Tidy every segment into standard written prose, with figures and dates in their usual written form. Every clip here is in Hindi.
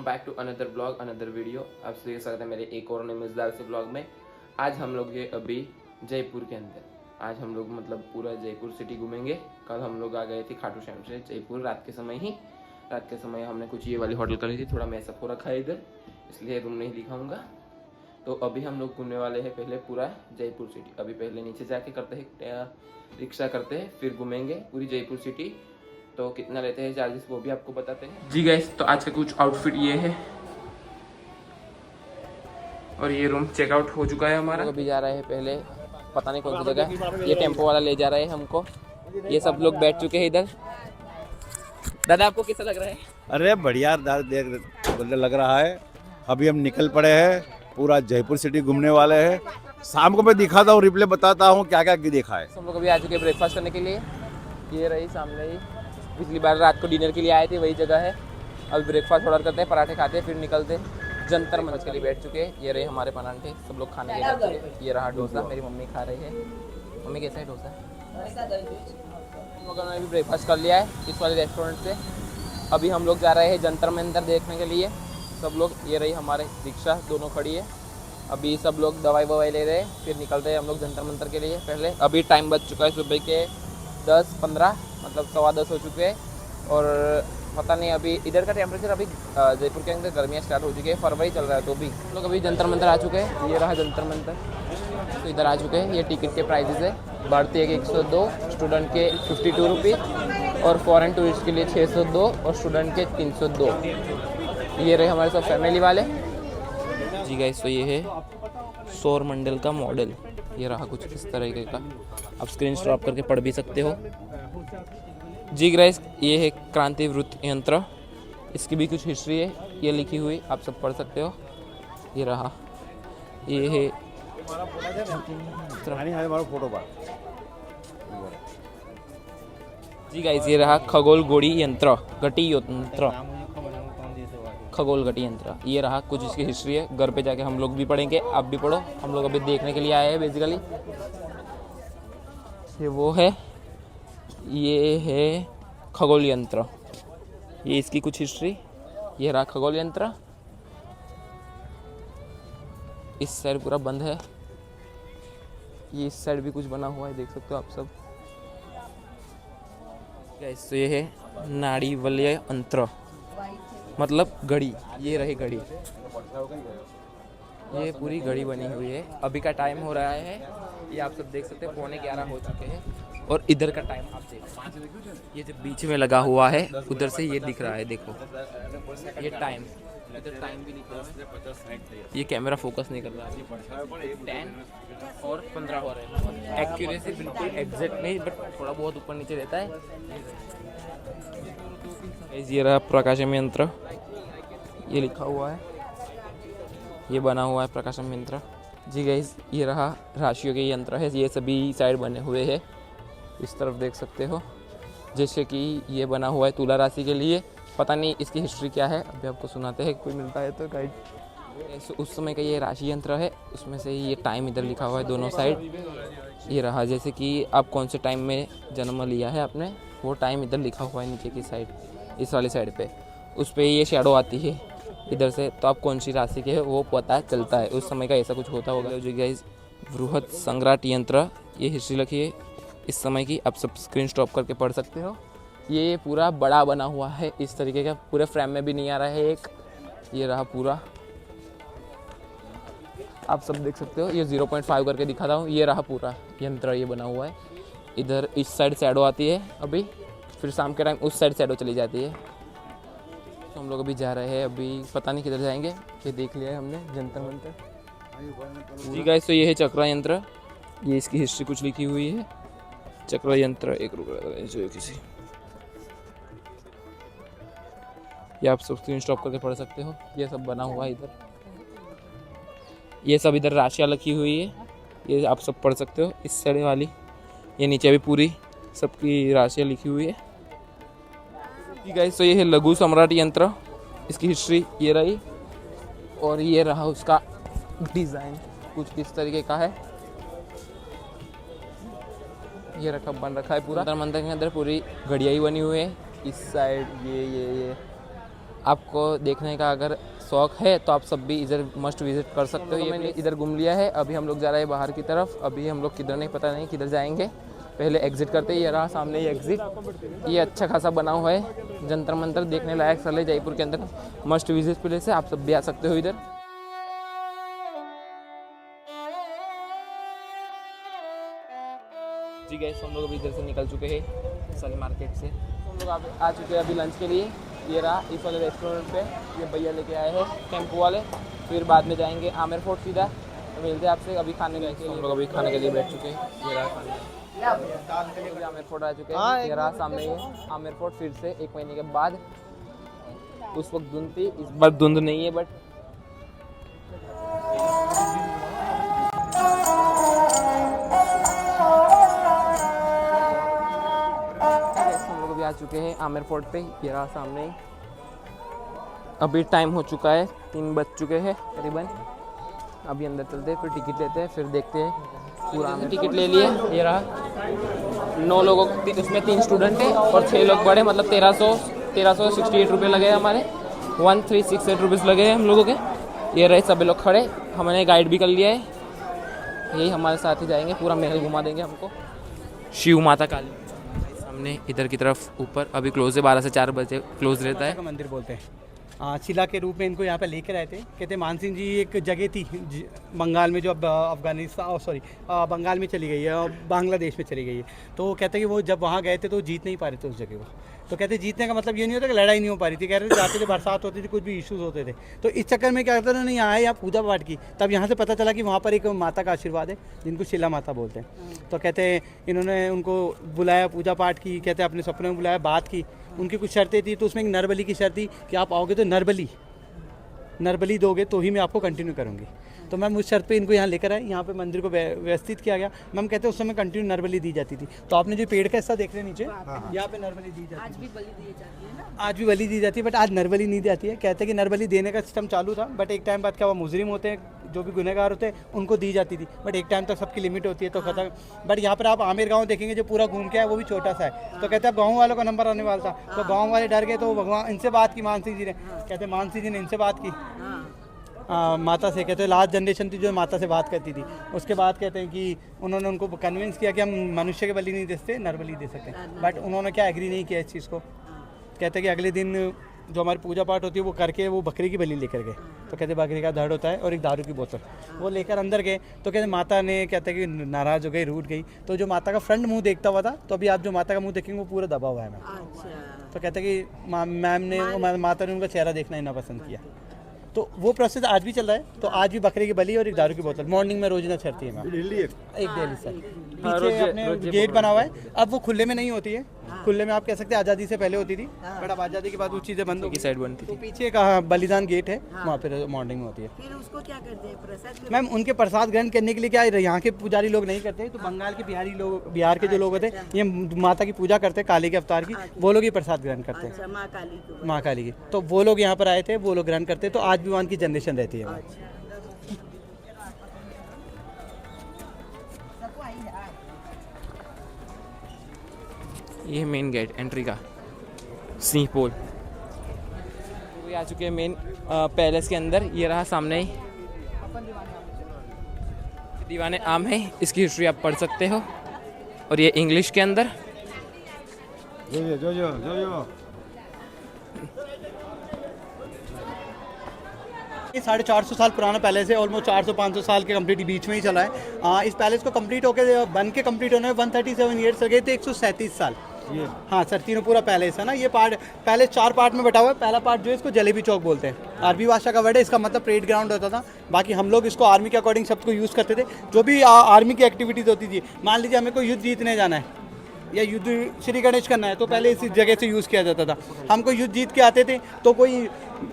Welcome back to another blog another video. आप सभी का स्वागत है मेरे एक और नए मजेदार से ब्लॉग में। आज हम लोग ये अभी जयपुर के अंदर, आज हम लोग मतलब पूरा जयपुर सिटी घूमेंगे। कल हम लोग आ गए थे खाटू श्याम से जयपुर रात के समय हमने कुछ ये वाली होटल करी थी। थोड़ा मैसअप हो रखा है इधर, इसलिए रूम नहीं दिखाऊंगा। तो अभी हम लोग घूमने वाले हैं पहले पूरा जयपुर सिटी। अभी पहले नीचे जाके करते हैं रिक्शा करते हैं, फिर घूमेंगे पूरी जयपुर सिटी। तो कितना लेते हैं चार्जेस वो भी आपको बताते हैं। जी गाइस, तो आज का कुछ आउटफिट ये है और ये रूम चेकआउट हो चुका है हमारा। अभी जा रहे हैं पहले पता नहीं कौन सी जगह, ये टेम्पो वाला ले जा रहा है हमको। ये सब लोग बैठ चुके हैं इधर। दादा आपको कैसा लग रहा है? अरे बढ़िया देख लग रहा है। अभी हम निकल पड़े हैं, पूरा जयपुर सिटी घूमने वाले हैं। शाम को मैं दिखाता हूँ, रिप्ले बताता हूँ क्या क्या देखा है। हम लोग अभी आ चुके हैं ब्रेकफास्ट करने के लिए। ये रही सामने ही, पिछली बार रात को डिनर के लिए आए थे वही जगह है। अभी ब्रेकफास्ट ऑर्डर करते हैं, पराठे खाते हैं, फिर निकलते हैं जंतर मंतर के लिए बैठ चुके हैं। ये रहे हमारे पराठे, सब लोग खाने के लिए। ये रहा डोसा, मेरी मम्मी खा रही है। मम्मी कैसा है डोसा? हम लोगों ने भी ब्रेकफास्ट कर लिया है इस वाले रेस्टोरेंट से। अभी हम लोग जा रहे हैं जंतर मंतर देखने के लिए सब लोग। ये रही हमारे रिक्शा दोनों खड़ी है। अभी सब लोग दवाई ववाई ले रहे हैं, फिर निकलते हैं हम लोग जंतर मंतर के लिए। पहले अभी टाइम बच चुका है सुबह के 10-15, मतलब 10:15 हो चुके हैं। और पता नहीं अभी इधर का टेम्परेचर, अभी जयपुर के अंदर गर्मियाँ स्टार्ट हो चुकी है, फरवरी चल रहा है। तो भी हम लोग अभी जंतर मंतर आ चुके हैं। ये रहा जंतर मंतर, तो इधर आ चुके हैं। ये टिकट के प्राइजेस है। भारतीय के 102, स्टूडेंट के 52 रुपीज़ और फॉरेन टूरिस्ट के लिए 602 और स्टूडेंट के 302। ये रहे हमारे सब फैमिली वाले। जी गाइस, तो ये है सौर मंडल का मॉडल। ये रहा कुछ इस तरीके का, आप स्क्रीन स्टॉप करके पढ़ भी सकते हो। जी गाइस, ये है क्रांति वृत्त यंत्र, इसकी भी कुछ हिस्ट्री है ये लिखी हुई, आप सब पढ़ सकते हो। ये रहा, ये है जी गाइस, ये रहा खगोल घड़ी यंत्र, घटी यंत्र, खगोल घटी यंत्र। ये रहा कुछ इसकी हिस्ट्री है, घर पे जाके हम लोग भी पढ़ेंगे, आप भी पढ़ो। हम लोग अभी देखने के लिए आए हैं बेसिकली। ये वो है, ये है खगोल यंत्र, ये इसकी कुछ हिस्ट्री। ये रहा खगोल यंत्र। इस साइड पूरा बंद है, ये इस साइड भी कुछ बना हुआ है, देख सकते हो आप सब। तो ये है नाड़ी वलय यंत्र, मतलब घड़ी। ये रही घड़ी, ये पूरी घड़ी बनी हुई है। अभी का टाइम हो रहा है, ये आप सब देख सकते हैं, 11:15 हो चुके हैं। और इधर का टाइम आप देखो, ये जो बीच में लगा हुआ है उधर से ये दिख रहा है, देखो ये टाइम, इधर टाइम भी लिखा है। ये कैमरा फोकस नहीं कर रहा है। 10 और 15 हो रहे हैं। एक्यूरेसी बिल्कुल एग्जैक्ट नहीं, बट थोड़ा बहुत ऊपर नीचे रहता है। ये रहा प्रकाशम यंत्र, ये लिखा हुआ है, ये बना हुआ है प्रकाशम यंत्र। जी गाइस, ये रहा राशियों के यंत्र है, ये सभी साइड बने हुए हैं, इस तरफ देख सकते हो। जैसे कि ये बना हुआ है तुला राशि के लिए, पता नहीं इसकी हिस्ट्री क्या है, अभी आपको सुनाते हैं, कोई मिलता है तो गाइड। उस समय का ये राशि यंत्र है, उसमें से ये टाइम इधर लिखा हुआ है दोनों साइड। ये रहा, जैसे कि आप कौन से टाइम में जन्म लिया है आपने, वो टाइम इधर लिखा हुआ है नीचे की साइड, इस वाली साइड पे। उस पर ये शैडो आती है इधर से, तो आप कौन सी राशि के है वो पता चलता है। उस समय का ऐसा कुछ होता होगा। जो गाइस बृहद संग्राट यंत्र, ये हिस्ट्री लिखी है इस समय की, आप सब स्क्रीन स्टॉप करके पढ़ सकते हो। ये पूरा बड़ा बना हुआ है इस तरीके का, पूरे फ्रेम में भी नहीं आ रहा है एक। ये रहा पूरा, आप सब देख सकते हो। ये 0.5 करके दिखाता हूँ। ये रहा पूरा यंत्र, ये बना हुआ है। इधर इस साइड शैडो आती है अभी, फिर शाम के टाइम उस साइड शैडो चली जाती है। तो हम लोग अभी जा रहे हैं, अभी पता नहीं किधर जाएंगे। ये देख लिया है हमने जंतर मंतर। जी गाइस, तो ये है चक्र यंत्र, ये इसकी हिस्ट्री कुछ लिखी हुई है। चक्र यंत्र एक जो किसी, ये आप सब स्क्रीन स्टॉप करके पढ़ सकते हो। ये सब बना हुआ है इधर, ये सब इधर राशियाँ लिखी हुई है, ये आप सब पढ़ सकते हो। इस साइड वाली, ये नीचे भी पूरी सबकी राशियाँ लिखी हुई है। ठीक है, तो ये है लघु सम्राट यंत्र, इसकी हिस्ट्री ये रही। और ये रहा उसका डिज़ाइन, कुछ इस तरीके का है। ये बन रखा है पूरा। मंदिर के अंदर पूरी घड़ियाँ ही बनी हुई है। इस साइड ये आपको देखने का अगर शौक है तो आप सब भी इधर मस्ट विजिट कर सकते हो। ये मैंने इधर घूम लिया है, अभी हम लोग जा रहे हैं बाहर की तरफ। अभी हम लोग किधर नहीं, पता नहीं किधर जाएंगे, पहले एग्जिट करते हैं। ये रहा सामने ही एग्जिट, ये अच्छा खासा बना हुआ है, जंतर मंतर देखने लायक स्थल है जयपुर के अंदर, मस्ट विजिट प्लेस है, आप सब भी आ सकते हो इधर। जी गाइस, हम लोग अभी इधर से निकल चुके हैं सारी मार्केट से। हम लोग आ चुके हैं अभी लंच के लिए। ये रहा इस वाले रेस्टोरेंट पे, ये भैया लेके आए हैं टेम्पो वाले। फिर बाद में जाएंगे आमेर फोर्ट सीधा, तो मिलते हैं आपसे अभी खाने के लिए। हम लोग अभी खाने के लिए बैठ चुके हैं। ये रहा खाने, आमेर फोर्ट आ चुके हैं। ये रहा सामने ही आमेर फोर्ट। फिर से 1 महीने के बाद, उस वक्त धुंध थी, इस बार धुंध नहीं है, बट आ चुके हैं आमेर फोर्ट पे। ये रहा सामने ही। अभी टाइम हो चुका है, 3 बज चुके हैं करीबन। अभी अंदर चलते हैं, फिर टिकट लेते हैं, फिर देखते हैं पूरा। हमने टिकट ले लिए। ये रहा 9 लोगों, उसमें 3 स्टूडेंट थे और 6 लोग बड़े, मतलब 1368 रुपये लगे हमारे, 1368 रुपीज़ लगे हैं हम लोगों के। ये रहे सभी लोग खड़े, हमने गाइड भी कर लिया है, यही हमारे साथ ही जाएंगे, पूरा महल घुमा देंगे हमको। शिव माता काली हमने इधर की तरफ ऊपर, अभी क्लोज है, 12 से 4 बजे क्लोज रहता है। मंदिर बोलते हैं, शिला के रूप में इनको यहाँ पे लेकर आए थे। कहते मानसिंह जी एक जगह थी बंगाल में, जो अब बंगाल में चली गई है और बांग्लादेश में चली गई है। तो वो कहते हैं कि वो जब वहाँ गए थे तो जीत नहीं पा रहे थे उस जगह को। तो कहते जीतने का मतलब ये नहीं होता कि लड़ाई नहीं हो पा रही थी, कह रहे थे जाते थे, बरसात होती थी, कुछ भी इश्यूज होते थे। तो इस चक्कर में क्या करते उन्होंने यहाँ आए, यहाँ पूजा पाठ की। तब यहाँ से पता चला कि वहाँ पर एक माता का आशीर्वाद है जिनको शिला माता बोलते हैं। तो कहते हैं इन्होंने उनको बुलाया, पूजा पाठ की, कहते अपने सपने में बुलाया, बात की। उनकी कुछ शर्तें थी, तो उसमें एक नरबली की शर्त थी कि आप आओगे तो नरबली दोगे तो ही मैं आपको कंटिन्यू करूँगी। तो मैम उस शर्त पे इनको यहाँ लेकर आए, यहाँ पे मंदिर को व्यवस्थित किया गया। मैम कहते हैं उस समय कंटिन्यू नरबली दी जाती थी। तो आपने जो पेड़ का हिस्सा देख रहे हैं नीचे, यहाँ पे नरबली दी जाती है। आज भी बलि दी जाती है ना? आज भी बलि दी जाती है, बट आज नरबली नहीं जाती है। कहते हैं कि नरबली देने का सिस्टम चालू था, बट एक टाइम बाद क्या हुआ, मुजरिम होते हैं, जो भी गुनहगार होते हैं, उनको दी जाती थी, बट एक टाइम तक सबकी लिमिट होती है तो खत्म। बट यहाँ पर आप आमेर गाँव देखेंगे जो पूरा घूम के आए, वो भी छोटा सा है। तो कहते हैं गाँव वालों का नंबर आने वाला था, तो गाँव वाले डर गए, तो भगवान इनसे बात की मानसिंह जी ने। कहते मानसिंह जी ने इनसे बात की माता से। कहते हैं लास्ट जनरेशन थी जो माता से बात करती थी। उसके बाद कहते हैं कि उन्होंने उनको कन्विंस किया कि हम मनुष्य के बलि नहीं दे सकते, नरबली दे सकते हैं। बट उन्होंने क्या एग्री नहीं किया इस चीज़ को। कहते हैं कि अगले दिन जो हमारी पूजा पाठ होती है वो करके वो बकरी की बलि लेकर गए। तो कहते बकरी का धड़ होता है और एक दारू की बोतल, वो लेकर अंदर गए। तो कहते माता ने, कहते हैं कि नाराज़ हो गई, रूठ गई। तो जो माता का फ्रंट मुंह देखता हुआ था, तो अभी आप जो माता का मुंह देखेंगे वो पूरा दबा हुआ है मैम। तो कहते हैं कि मैम ने, माता ने उनका चेहरा देखना ही ना पसंद किया। तो वो प्रोसेस आज भी चल रहा है। तो आज भी बकरे की बलि और एक दारू की बोतल मॉर्निंग में रोजाना चढ़ती है मैम। एक डेली सर, पीछे अपने गेट बना हुआ है। अब वो खुले में नहीं होती है, खुले में आप कह सकते हैं आज़ादी से पहले होती थी, बट अब आज़ादी के बाद वो चीज़ें बंद हो गई, साइड बनती तो पीछे का बलिदान गेट है, वहाँ पे मॉर्निंग में होती है। फिर उसको क्या करते हैं, प्रसाद? मैम उनके प्रसाद ग्रहण करने के लिए क्या है, यहाँ के पुजारी लोग नहीं करते, तो बंगाल के बिहार के जो लोग होते हैं, ये माता की पूजा करते हैं, काली के अवतार की, वो लोग ही प्रसाद ग्रहण करते हैं। माँ काली की, तो वो लोग यहाँ पर आए थे, वो लोग ग्रहण करते हैं। तो आज भी वहाँ की जनरेशन रहती है। ये मेन गेट एंट्री का, सिंह पोल। ये आ चुके हैं मेन पैलेस के अंदर। ये रहा सामने ही दीवाने आम है, इसकी हिस्ट्री आप पढ़ सकते हो। और ये इंग्लिश के अंदर। जो ये 450 साल पुराना पैलेस है, ऑलमोस्ट 400-500 साल के कंप्लीट बीच में ही चला है। इस पैलेस को कंप्लीट होकर बन के कंप्लीट होने में 137 ईयर्स लगे थे, 137 साल। हाँ सर, तीनों पूरा पैलेस है ना। ये पैलेस 4 पार्ट में बटा हुआ है। पहला पार्ट जो है इसको जलेबी चौक बोलते हैं, अरबी भाषा का वर्ड है, इसका मतलब परेड ग्राउंड होता था। बाकी हम लोग इसको आर्मी के अकॉर्डिंग सबको यूज़ करते थे, जो भी आर्मी की एक्टिविटीज़ होती थी। मान लीजिए हमें कोई युद्ध जीतने जाना है या युद्ध श्री गणेश करना है, तो पहले इसी जगह से यूज़ किया जाता था। हमको युद्ध जीत के आते थे तो कोई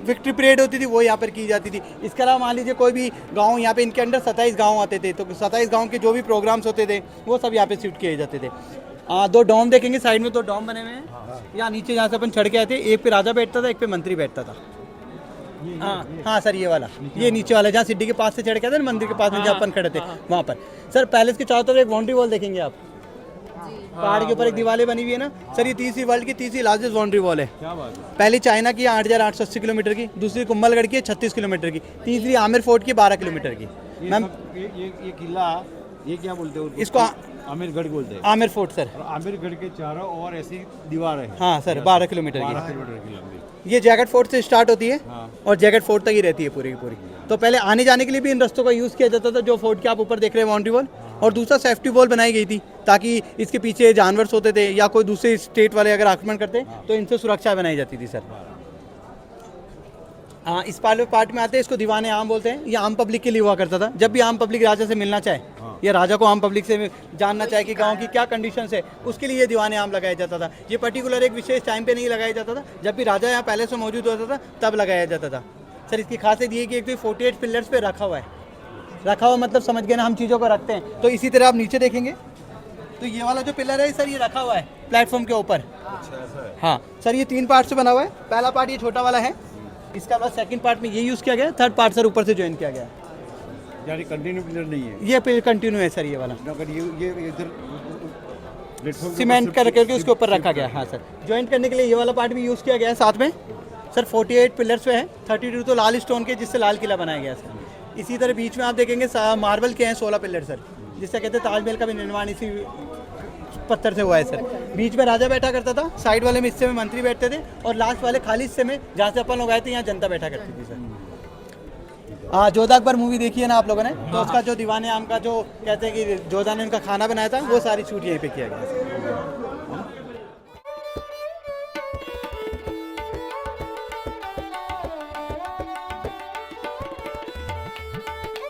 विक्ट्री परेड होती थी, वो यहाँ पर की जाती थी। इसके अलावा मान लीजिए कोई भी गांव, यहाँ पे इनके अंडर 27 गांव आते थे, तो 27 गांव के जो भी प्रोग्राम्स होते थे वो सब यहाँ पे शूट किए जाते थे। 2 डॉम देखेंगे साइड में, 2 डॉम बने हुए हैं। यहाँ नीचे जहाँ से अपन चढ़ के आए थे, एक पे राजा बैठता था, एक पे मंत्री बैठता था। हाँ सर, ये वाला, ये नीचे वाला जहाँ सिड्डी के पास से चढ़ के आते ना, मंदिर के पास में जहाँ अपन खड़े थे वहाँ पर। सर पैलेस के चारों तरफ एक बाउंड्री वॉल देखेंगे आप, पहाड़ के ऊपर एक दीवारें बनी हुई है ना सर, ये तीसरी वर्ल्ड की तीसरी लार्जेस्ट बाउंड्री वॉल है। क्या बात है। पहली चाइना की 8,880 किलोमीटर की, दूसरी कुंभलगढ़ की 36 किलोमीटर की, तीसरी आमिर फोर्ट की 12 किलोमीटर की। मैम ये किला ये क्या बोलते हैं इसको आमिरगढ़ बोलते हैं। Aamir fort sir. और आमिरगढ़ के चारों और ऐसी दीवार है। हाँ सर 12 किलोमीटर 12 की। किलोमीटर की लंबी। ये जैकेट फोर्ट से स्टार्ट होती है हाँ। और जैकेट फोर्ट तक ही रहती है पूरी की पूरी। तो पहले आने जाने के लिए भी इन रस्तों का यूज़ किया जाता था, जो फोर्ट के आप ऊपर देख रहे हैं बाउंड्री वॉल, और दूसरा सेफ्टी वॉल बनाई गई थी ताकि इसके पीछे जानवर होते थे या कोई दूसरे स्टेट वाले अगर आक्रमण करते तो इनसे सुरक्षा बनाई जाती थी सर। हाँ, इस पार्ट में आते हैं, इसको दीवाने आम बोलते हैं। ये आम पब्लिक के लिए हुआ करता था। जब भी आम पब्लिक राजा से मिलना चाहे या राजा को आम पब्लिक से जानना चाहे कि गांव की क्या कंडीशंस है, उसके लिए ये दीवाने आम लगाया जाता था। ये पर्टिकुलर एक विशेष टाइम पे नहीं लगाया जाता था, जब भी राजा यहाँ पैलेस में मौजूद होता था तब लगाया जाता था सर। इसकी खासियत ये है कि एक तो 48 पिलर्स पे रखा हुआ है। रखा हुआ मतलब समझ गए ना, हम चीज़ों को रखते हैं। तो इसी तरह आप नीचे देखेंगे तो ये वाला जो पिलर है सर, ये रखा हुआ है प्लेटफॉर्म के ऊपर। हाँ सर, ये 3 पार्ट से बना हुआ है। पहला पार्ट ये छोटा वाला है, इसका बाद सेकंड पार्ट में ये यूज़ किया गया, थर्ड पार्ट सर ऊपर से ज्वाइन किया गया। यानी कंटिन्यू पिलर नहीं है ये पे कंटिन्यू है सर ये वाला, अगर ये इधर प्लेटफॉर्म सीमेंट करके उसके ऊपर रखा गया। हाँ सर, ज्वाइंट करने के लिए ये वाला पार्ट भी यूज़ किया गया है साथ में सर। 48 पिलर्स पे है, 32 तो लाल स्टोन के जिससे लाल किला बनाया गया सर। इसी तरह बीच में आप देखेंगे मार्बल के हैं 16 पिलर सर, जिससे कहते हैं ताजमहल का भी निर्माण इसी पत्थर से हुआ है सर। बीच में राजा बैठा करता था, साइड वाले में हिस्से में मंत्री बैठते थे, और लास्ट वाले खाली हिस्से में जहाँ से अपन लोग आए थे यहाँ जनता बैठा करती थी सर। हाँ, जोधा अकबर मूवी देखी है ना आप लोगों ने, तो उसका जो दीवाने आम का जो कहते हैं कि जोधा ने उनका खाना बनाया था, वो सारी शूट यहीं पे किया गया सर।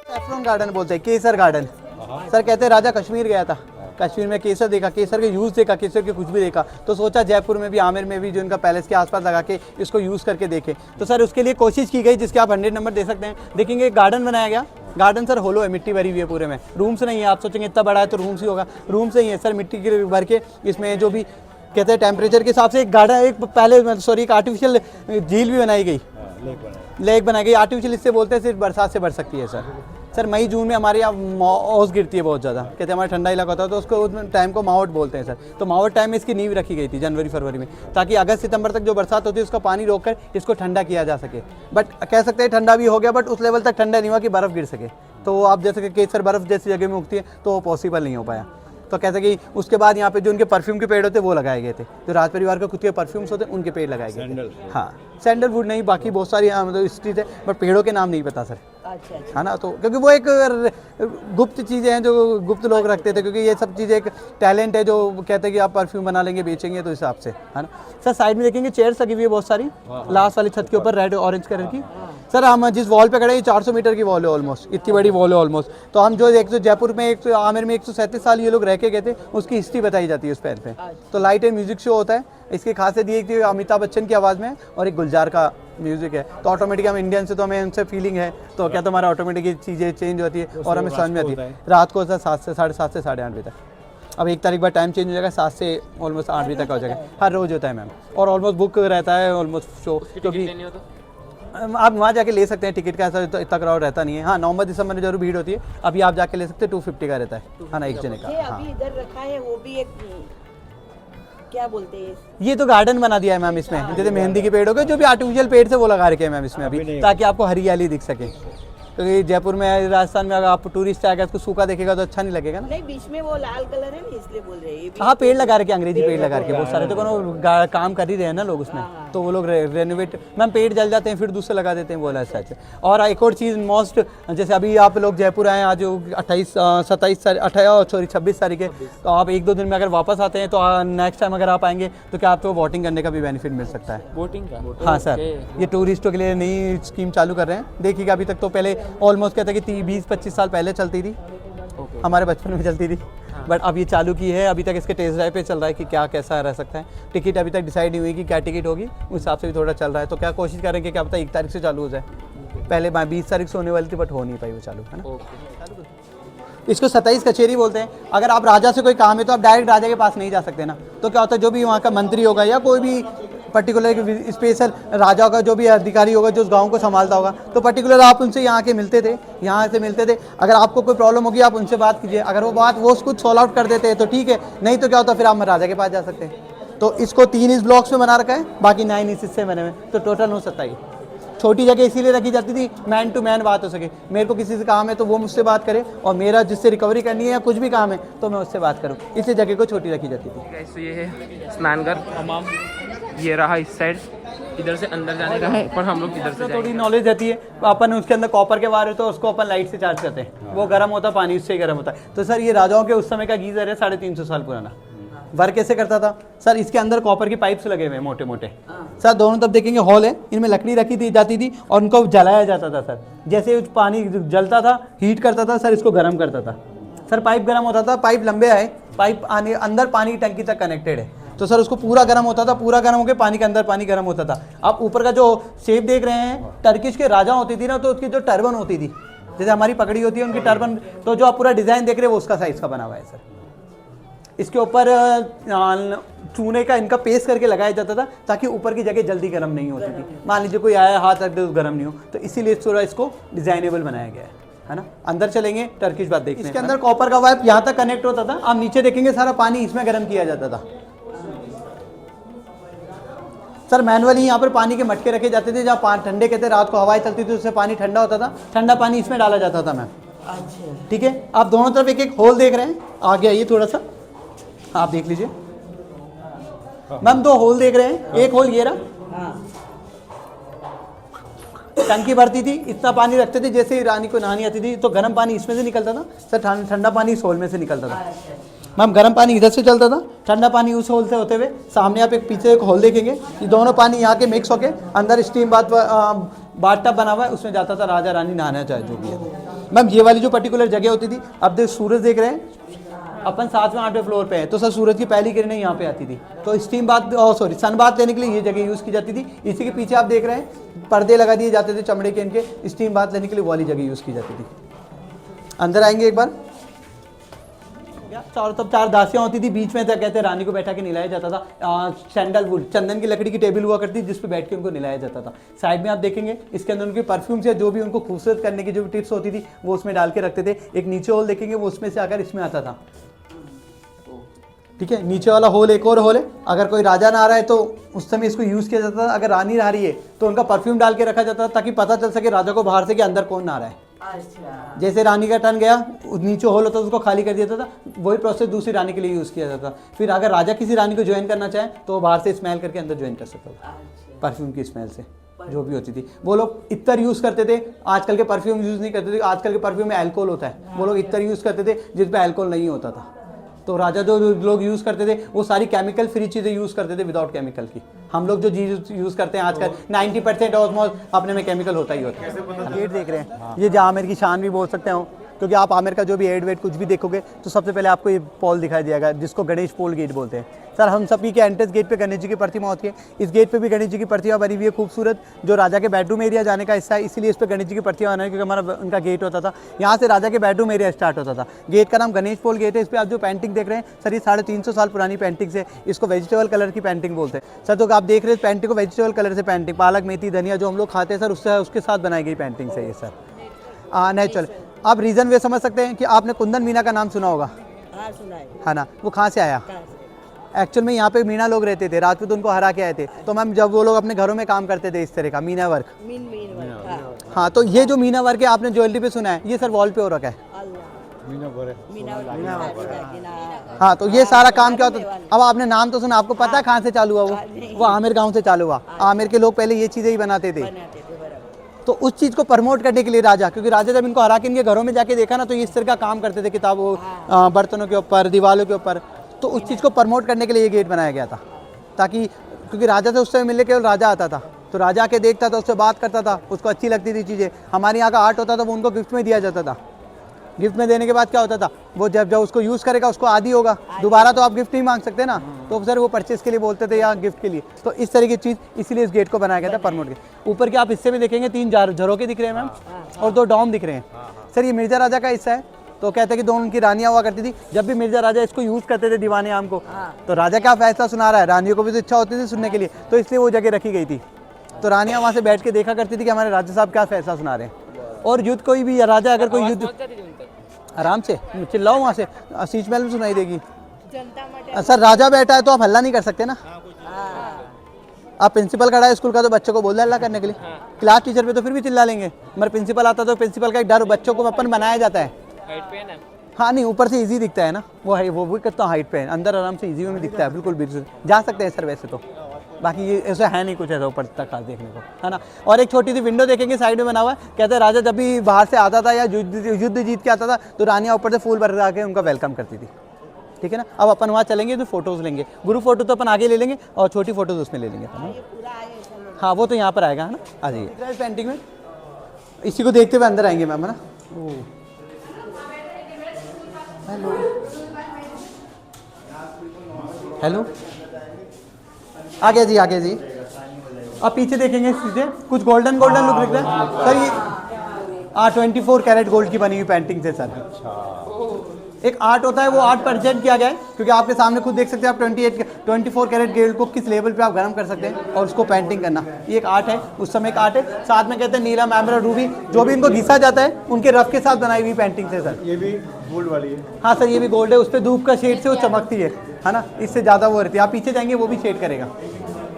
सैफरन गार्डन बोलते हैं, केसर गार्डन सर। कहते हैं राजा कश्मीर गया था, कश्मीर में केसर देखा, केसर के यूज़ देखा, केसर के कुछ भी देखा, तो सोचा जयपुर में भी, आमिर में भी जो इनका पैलेस के आसपास लगा के इसको यूज़ करके देखे। तो सर उसके लिए कोशिश की गई, जिसके आप 100 नंबर दे सकते हैं। देखेंगे एक गार्डन बनाया गया। गार्डन सर होलो है, मिट्टी भरी हुई है पूरे में, रूम्स नहीं है। आप सोचेंगे इतना बड़ा है तो रूम्स ही होगा, रूम्स ही है सर, मिट्टी के भर के। इसमें जो भी कहते हैं टेम्परेचर के हिसाब से एक गार्डन, एक पहले सॉरी एक आर्टिफिशियल झील भी बनाई गई, लेक बनाई गई। आर्टिफिशियल इससे बोलते हैं सिर्फ बरसात से बढ़ सकती है सर। मई जून में हमारे यहाँ ओस गिरती है बहुत ज़्यादा, कहते हैं हमारा ठंडा इलाका होता है, तो उसको उस टाइम को मावट बोलते हैं सर। तो मावट टाइम में इसकी नींव रखी गई थी जनवरी फरवरी में, ताकि अगस्त सितंबर तक जो बरसात होती है उसका पानी रोककर इसको ठंडा किया जा सके। बट कह सकते हैं ठंडा भी हो गया, बट उस लेवल तक ठंडा नहीं हुआ कि बर्फ़ गिर सके। तो आप जैसे कि केसर बर्फ़ जैसी जगह में उगती है तो वो पॉसिबल नहीं हो पाया। तो कहते कि उसके बाद यहाँ पे जो उनके परफ्यूम के पेड़ होते हैं वो लगाए गए थे, जो राज परिवार के खुद के परफ्यूम्स होते हैं उनके पेड़ लगाए गए थे। हाँ, सैंडलवुड नहीं, बाकी बहुत सारी मतलब स्ट्रीट है, बट पेड़ों के नाम नहीं पता सर। अच्छा अच्छा। है ना, तो क्योंकि वो एक गुप्त चीज़ें हैं जो गुप्त लोग रखते थे, क्योंकि ये सब चीज़ें एक टैलेंट है जो कहते हैं कि आप परफ्यूम बना लेंगे बेचेंगे तो हिसाब से, है ना सर। साइड में देखेंगे चेयर्स लगी हुई है बहुत सारी, लास्ट वाली छत के ऊपर रेड ऑरेंज कलर की सर। हम जिस वॉल पे खड़े हैं 400 मीटर की वॉल है ऑलमोस्ट, इतनी बड़ी वॉल है ऑलमोस्ट। तो हम जो एक तो जयपुर में एक आमिर में 137 साल ये लोग रह के गए थे, उसकी हिस्ट्री बताई जाती है उस पैर पे। तो लाइट एंड म्यूजिक शो होता है। इसकी खासियत ये कि अमिताभ बच्चन की आवाज़ में और एक गुलजार का म्यूजिक है, तो ऑटोमेटिक हम इंडियन से तो हमें उनसे फीलिंग है, तो क्या तो हमारा ऑटोमेटिक चीज़ें चेंज होती है और हमें समझ में आती है। रात को सर 7 से 7:30 से 8:30 बजे तक। अब 1 तारीख बाद टाइम चेंज हो जाएगा, 7 से ऑलमोस्ट 8 बजे तक हो जाएगा। हर रोज़ होता है मैम, और ऑलमोस्ट बुक रहता है ऑलमोस्ट शो, क्योंकि आप वहाँ जाके ले सकते हैं टिकट का, ऐसा तो इतना क्राउड रहता नहीं है। हाँ, नवंबर दिसंबर में जरूर भीड़ होती है। अभी आप जाके ले सकते हैं, 250 का रहता है, हाँ ना, एक जने का। ये हाँ, अभी इधर रखा है, वो भी एक क्या बोलते हैं, ये तो गार्डन बना दिया है मैम इसमें, जैसे मेहंदी के पेड़ हो गए, जो भी आर्टिफिशियल पेड़ से वो लगा रखे हैं मैम इसमें अभी, ताकि आपको हरियाली दिख सके। क्योंकि जयपुर में, राजस्थान में अगर आप टूरिस्ट आएगा उसको सूखा देखेगा तो अच्छा नहीं लगेगा ना। नहीं बीच में वो लाल कलर है ना, इसलिए बोल रहे हैं ये भी। हाँ, पेड़ लगा रखे, अंग्रेजी पेड़ लगा रखे बहुत सारे, तो कोनो काम कर ही रहे हैं ना लोग उसमें, तो वो लोग रेनोवेट, मैम पेड़ जल जाते हैं फिर दूसरे लगा देते हैं, बोला सच। और एक और चीज़ मोस्ट, जैसे अभी आप लोग जयपुर आए आज 26 तारीख है, तो आप 1-2 दिन में अगर वापस आते हैं तो नेक्स्ट टाइम अगर आप आएंगे तो क्या आपको वोटिंग करने का भी बेनिफिट मिल सकता है। बोटिंग का? हाँ सर, ये टूरिस्टों के लिए नई स्कीम चालू कर रहे हैं। देखिएगा, अभी तक तो पहले ऑलमोस्ट कहते हैं कि 20-25 साल पहले चलती थी, हमारे बचपन में चलती थी, बट अब ये चालू की है। अभी तक इसके टेस्ट ड्राइव पे चल रहा है कि क्या कैसा रह सकता है। टिकट अभी तक डिसाइड नहीं हुई कि क्या टिकट होगी, उस हिसाब से भी थोड़ा चल रहा है। तो क्या कोशिश करेंगे, क्या पता 1 तारीख से चालू हो जाए। पहले 20 तारीख से होने वाली थी, बट हो नहीं पाई वो चालू, है ना। इसको 27 कचेरी बोलते हैं। अगर आप राजा से कोई काम है तो आप डायरेक्ट राजा के पास नहीं जा सकते ना, तो क्या होता है, जो भी वहाँ का मंत्री होगा या कोई भी पर्टिकुलर स्पेशल राजा का जो भी अधिकारी होगा जो उस गांव को संभालता होगा, तो पर्टिकुलर आप उनसे यहाँ के मिलते थे, यहाँ से मिलते थे। अगर आपको कोई प्रॉब्लम होगी आप उनसे बात कीजिए, अगर वो खुद सॉल्व आउट कर देते हैं तो ठीक है, नहीं तो क्या होता फिर आप महाराजा के पास जा सकते हैं। तो इसको 3 इस ब्लॉक्स में बना रखा है, बाकी 9 इस हिस्से बने हुए, तो टोटल 9 27। छोटी जगह इसीलिए रखी जाती थी मैन टू मैन बात हो सके, मेरे को किसी से काम है तो वो मुझसे बात करे, और मेरा जिससे रिकवरी करनी है या कुछ भी काम है तो मैं उससे बात करूँ, इसलिए जगह को छोटी रखी जाती थी। गाइस तो ये है स्नानघर हमाम, ये रहा इस साइड, इधर से अंदर जाने का है, पर हम लोग इधर से थोड़ी जाएंगे। नॉलेज रहती है, अपन उसके अंदर कॉपर के वायर तो उसको अपन लाइट से चार्ज करते हैं, वो गर्म होता है, पानी उससे ही गर्म होता है। तो सर ये राजाओं के उस समय का गीजर है, 350 साल पुराना। वर्क कैसे करता था सर, इसके अंदर कॉपर के पाइप्स लगे हुए हैं मोटे मोटे सर, दोनों तरफ देखेंगे हॉल है, इनमें लकड़ी रखी थी जाती थी और उनको जलाया जाता था सर। जैसे पानी जलता था हीट करता था सर, इसको गर्म करता था सर, पाइप गर्म होता था, पाइप लंबे आए, पाइप आने अंदर पानी की टंकी तक कनेक्टेड है, तो सर उसको पूरा गर्म होता था, पूरा गर्म होकर पानी के अंदर पानी गर्म होता था। आप ऊपर का जो शेप देख रहे हैं, टर्किश के राजा होती थी ना, तो उसकी जो टर्बन होती थी, जैसे हमारी पगड़ी होती है उनकी टर्बन, तो जो आप पूरा डिजाइन देख रहे हैं वो उसका साइज का बना हुआ है सर। इसके ऊपर चूने का इनका पेस्ट करके लगाया जाता था ताकि ऊपर की जगह जल्दी गर्म नहीं होती थी। मान लीजिए कोई आया हाथ रख दे तो गर्म नहीं हो, तो इसीलिए थोड़ा इसको डिजाइनेबल बनाया गया है ना। अंदर चलेंगे टर्किश बात देखते हैं। इसके अंदर कॉपर का वाइप यहाँ तक कनेक्ट होता था, आप नीचे देखेंगे सारा पानी इसमें गर्म किया जाता था सर। मैनुअली यहाँ पर पानी के मटके रखे जाते थे, जहाँ ठंडे कहते रात को हवाएं चलती थी उससे पानी ठंडा होता था, ठंडा पानी इसमें डाला जाता था मैम। अच्छा ठीक है, आप दोनों तरफ एक एक होल देख रहे हैं, आगे आइए थोड़ा सा आप देख लीजिए मैम, 2 होल देख रहे हैं, एक होल ये रहा, हाँ टंकी भरती थी, इतना पानी रखते थे, जैसे ही रानी को नहानी आती थी तो गर्म पानी इसमें से निकलता था सर, ठंडा पानी इस होल में से निकलता था मैम। गर्म पानी इधर से चलता था, ठंडा पानी उस होल से होते हुए सामने आप एक पीछे एक होल देखेंगे, ये दोनों पानी यहाँ के मिक्स होके अंदर स्टीम बाथ टब बना हुआ है, उसमें जाता था राजा रानी नहाना चाहे जो भी है मैम। ये वाली जो पर्टिकुलर जगह होती थी, अब देख सूरज देख रहे हैं, अपन 7वें 8वें फ्लोर पे है, तो सर सूरज की पहली किरणें यहाँ पे आती थी, तो स्टीम बाथ सन बाथ लेने के लिए ये जगह यूज़ की जाती थी। इसी के पीछे आप देख रहे हैं पर्दे लगा दिए जाते थे चमड़े के, इनके स्टीम बाथ लेने के लिए वो वाली जगह यूज़ की जाती थी। अंदर आएंगे एक बार, चारों तरफ 4 दासियाँ होती थी, बीच में तो कहते रानी को बैठा के नहलाया जाता था। सैंडलवुड चंदन की लकड़ी की टेबल हुआ करती जिस पे बैठ के उनको नहलाया जाता था। साइड में आप देखेंगे इसके अंदर उनके परफ्यूम्स या जो भी उनको खूबसूरत करने की जो भी टिप्स होती थी वो उसमें डाल के रखते थे। एक नीचे होल देखेंगे वो उसमें से आकर इसमें आता था, ठीक है। नीचे वाला होल एक और होल है, अगर कोई राजा ना आ रहा है तो उस समय इसको यूज़ किया जाता था। अगर रानी नहा रही है तो उनका परफ्यूम डाल के रखा जाता था ताकि पता चल सके राजा को बाहर से कि अंदर कौन नहा रहा है। अच्छा जैसे रानी का टर्न गया, नीचे होल होता था उसको खाली कर दिया जाता था, वही प्रोसेस दूसरी रानी के लिए यूज़ किया जाता था। फिर अगर राजा किसी रानी को ज्वाइन करना चाहे तो वो बाहर से स्मेल करके अंदर ज्वाइन कर सकता था, परफ्यूम की स्मेल से जो भी होती थी। वो लोग इत्तर यूज़ करते थे, आजकल के परफ्यूम यूज़ नहीं करते थे। आजकल के परफ्यूम में अल्कोहल होता है, वो लोग इत्तर यूज़ करते थे जिस पे अल्कोहल नहीं होता था। तो राजा जो लोग यूज़ करते थे वो सारी केमिकल फ्री चीज़ें यूज़ करते थे विदाउट केमिकल की। हम लोग जो चीज़ यूज़ करते हैं आजकल 90% ऑलमोस्ट अपने में केमिकल होता ही होता है। गेट देख रहे हैं, ये जो आमिर की शान भी बोल सकते हो, क्योंकि आप आमिर का जो भी एड वेट कुछ भी देखोगे तो सबसे पहले आपको ये पोल दिखाई देगा जिसको गणेश पोल गेट बोलते हैं। सर हम सभी के एंट्रेंस गेट पे गणेश जी की प्रतिमा होती है, इस गेट पे भी गणेश जी की प्रतिमा बनी हुई है खूबसूरत, जो राजा के बेडरूम एरिया जाने का हिस्सा है, इसीलिए इस पर गणेश जी की प्रतिमा बना है क्योंकि हमारा उनका गेट होता था, यहाँ से राजा के बेडरूम एरिया स्टार्ट होता था। गेट का नाम गणेश पोल गेट है। इस पर आप जो पेंटिंग देख रहे हैं सर ये 350 साल पुरानी पेंटिंग है, इसको वेजिटेबल कलर की पेंटिंग बोलते हैं सर। तो आप देख रहे हैं पेंटिंग को वेजिटेबल कलर से पेंटिंग, पालक मेथी धनिया जो हम लोग खाते हैं सर उसके साथ बनाई गई पेंटिंग है ये सर नेचुरल। आप रीज़न वे समझ सकते हैं कि आपने कुंदन मीना का नाम सुना होगा, हाँ सुना है ना, वो कहाँ से आया? है एक्चुअल में यहाँ पे मीना लोग रहते थे, राजपूत उनको हरा के आए थे। तो मैम जब वो लोग अपने घरों में काम करते थे इस तरह का मीना वर्क, मीन वर्क, हाँ हाँ, तो ये जो मीना वर्क है आपने ज्वेलरी पे सुना है, ये सर वॉल पे हो रखा है। अल्लाह मीना हाँ, तो ये सारा काम क्या होता है? अब आपने नाम तो सुना, आपको पता है कहाँ से चालू हुआ? वो आमिर गाँव से चालू हुआ। आमिर के लोग पहले ये चीज़ें ही बनाते थे, बनाते थे बराबर। तो उस चीज़ को प्रमोट करने के लिए राजा, क्योंकि राजा जब इनको हरा के इनके घरों में जाके देखा ना तो ये इस तरह का काम करते थे, किताबों बर्तनों के ऊपर दीवारों के ऊपर, तो उस चीज़ को प्रमोट करने के लिए ये गेट बनाया गया था। ताकि क्योंकि राजा से उस समय मिलने केवल राजा आता था, तो राजा के देखता था, उससे बात करता था, उसको अच्छी लगती थी चीज़ें। हमारे यहाँ का आर्ट होता था वो उनको गिफ्ट में दिया जाता था। गिफ्ट में देने के बाद क्या होता था, वो जब उसको यूज़ करेगा उसको आदी होगा, दोबारा तो आप गिफ्ट नहीं मांग सकते ना, तो सर वो परचेज के लिए बोलते थे या गिफ्ट के लिए। तो इस तरह की चीज़ इसीलिए इस गेट को बनाया गया था प्रमोट के। ऊपर के आप हिस्से में देखेंगे 3 झरोके दिख रहे हैं मैम, और 2 डॉम दिख रहे हैं सर। ये मिर्जा राजा का हिस्सा है, तो कहते हैं कि दोनों उनकी रानियां हुआ करती थी। जब भी मिर्जा राजा इसको यूज़ करते थे दीवाने आम को, तो राजा क्या फैसला सुना रहा है, रानियों को भी तो इच्छा होती थी सुनने के लिए, तो इसलिए वो जगह रखी गई थी। तो रानियां वहाँ से बैठ के देखा करती थी कि हमारे राजा साहब क्या फैसला सुना रहे हैं। और युद्ध कोई भी राजा अगर कोई युद्ध आराम से चिल्लाओ वहाँ से, शीश महल में सुनाई देगी। सर राजा बैठा है तो आप हल्ला नहीं कर सकते ना। आप प्रिंसिपल खड़ा है स्कूल का तो बच्चों को बोल रहे हल्ला करने के लिए, क्लास टीचर पे तो फिर भी चिल्ला लेंगे, मगर प्रिंसिपल आता तो प्रिंसिपल का एक डर बच्चों को अपन बनाया जाता है। हाँ नहीं, ऊपर से इजी दिखता है ना, वो भी कितना हाइट पे है, अंदर आराम से इजी में दिखता है, बिल्कुल बिल्कुल जा सकते हैं सर वैसे तो। बाकी ये ऐसा है नहीं कुछ ऐसा ऊपर तक खास देखने को, है ना। और एक छोटी सी विंडो देखेंगे साइड में बना हुआ है, कहते हैं राजा जब भी बाहर से आता था या युद्ध जीत के आता था तो रानियाँ ऊपर से फूल भर के उनका वेलकम करती थी। ठीक है ना। अब अपन वहाँ चलेंगे तो फोटोज़ लेंगे, ग्रुप फोटो तो अपन आगे ले लेंगे और छोटी फोटोज़ उसमें ले लेंगे। हाँ वो तो यहाँ पर आएगा, है ना। आ जाइए पेंटिंग में, इसी को देखते हुए अंदर आएंगे मैम, है ना। हेलो हेलो, आगे जी आगे जी। अब पीछे देखेंगे सीधे कुछ गोल्डन लुक दिख रहा है सर। ये 24 कैरेट गोल्ड की बनी हुई पेंटिंग से सर। एक आर्ट होता है वो आर्ट प्रेजेंट किया गया है, क्योंकि आपके सामने खुद देख सकते हैं आप 24 कैरेट गोल्ड को किस लेवल पे आप गर्म कर सकते हैं और उसको पेंटिंग करना, ये एक आर्ट है। उस समय एक आर्ट है। साथ में कहते हैं नीलम, एमराल्ड, रूबी, जो भी इनको घिसा जाता है उनके रफ के साथ बनाई हुई पेंटिंग है सर। ये भी गोल्ड वाली है। हाँ सर ये भी गोल्ड है, उस पर धूप का शेड से वो चमकती है ना, इससे ज़्यादा वो रहती है। आप पीछे जाएंगे वो भी शेड करेगा।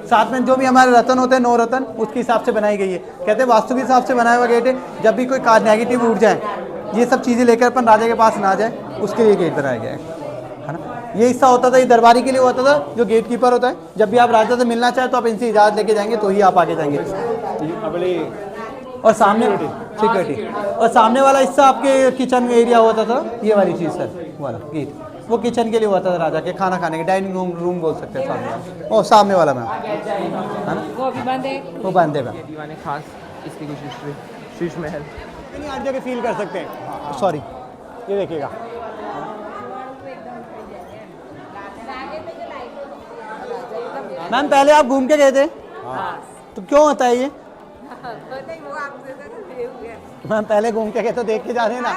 साथ में जो भी हमारे रतन होते हैं 9 रतन उसके हिसाब से बनाई गई है। कहते हैं वास्तु के हिसाब से बनाया हुआ गेट है, जब भी कोई नेगेटिव उठ जाए, ये सब चीज़ें लेकर अपन राजा के पास ना जाए, उसके लिए गेट बनाया गया है ना। ये हिस्सा होता था, ये दरबारी के लिए होता था, जो गेट कीपर होता है। जब भी आप राजा से मिलना चाहें तो आप इनसे इजाज़त लेके जाएंगे तो ही आप आगे जाएंगे। और सामने सिक्योरिटी, और सामने वाला हिस्सा आपके किचन एरिया होता था, ये वाली चीज़ सर वाला गेट, वो किचन के लिए हुआ था राजा के, खाना खाने के, डाइनिंग रूम बोल सकते हैं सामने। और सामने वाला मैम, है ना, वो अभी बंद है, वो बंद है मैम। दीवाने खास इसकी कुछ हिस्ट्री, शीश महल नहीं आठ जगह फील कर सकते हैं। सॉरी ये देखिएगा, मैम पहले आप घूम के गए थे तो क्यों होता है ये? मैम पहले घूम के गए तो देख के जा रहे हैं ना,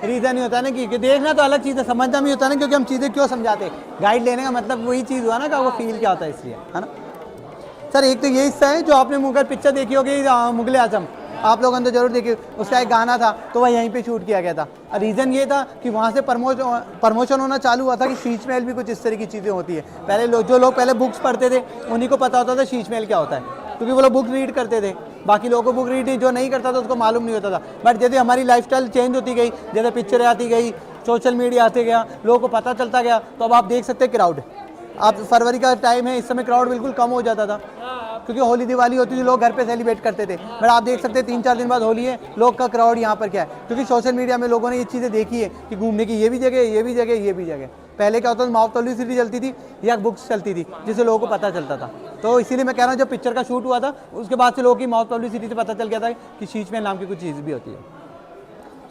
रीज़न नहीं होता है ना कि देखना तो अलग चीज़ है, समझना भी होता है ना, क्योंकि हम चीज़ें क्यों समझाते हैं, गाइड लेने का मतलब वही चीज़ हुआ ना कि वो फील क्या होता है, इसलिए, है ना। सर एक तो ये हिस्सा है जो आपने मुगल पिक्चर देखी होगी, मुगल आजम, आप लोगों ने तो जरूर देखी, उसका एक गाना था तो वह यहीं पे शूट किया गया था। रीज़न ये था कि वहाँ से प्रमोशन होना चालू हुआ था कि शीश महल भी कुछ इस तरह की चीज़ें होती है। पहले जो लोग पहले बुक्स पढ़ते थे उन्हीं को पता होता था शीश महल क्या होता है, क्योंकि वो लोग बुक रीड करते थे। बाकी लोगों को बुक रीड जो नहीं करता था उसको मालूम नहीं होता था। बट जैसे हमारी लाइफस्टाइल चेंज होती गई, जैसे पिक्चरें आती गई, सोशल मीडिया आते गया, लोगों को पता चलता गया, तो अब आप देख सकते हैं क्राउड, आप फरवरी का टाइम है, इस समय क्राउड बिल्कुल कम हो जाता था, क्योंकि होली दिवाली होती थी, लोग घर पे सेलिब्रेट करते थे। बट आप देख सकते हैं 3-4 दिन बाद होली है, लोग का क्राउड यहाँ पर क्या है, क्योंकि सोशल मीडिया में लोगों ने ये चीज़ें देखी है कि घूमने की ये भी जगह, ये भी जगह, ये भी जगह। पहले क्या होता था, माउथ पब्लिसिटी चलती थी या बुक्स चलती थी जिससे लोगों को पता चलता था। तो इसीलिए मैं कह रहा हूँ जब पिक्चर का शूट हुआ था उसके बाद से लोगों की माउथ पब्लिसिटी से पता चल गया था कि शीश महल नाम की कुछ चीज़ भी होती है।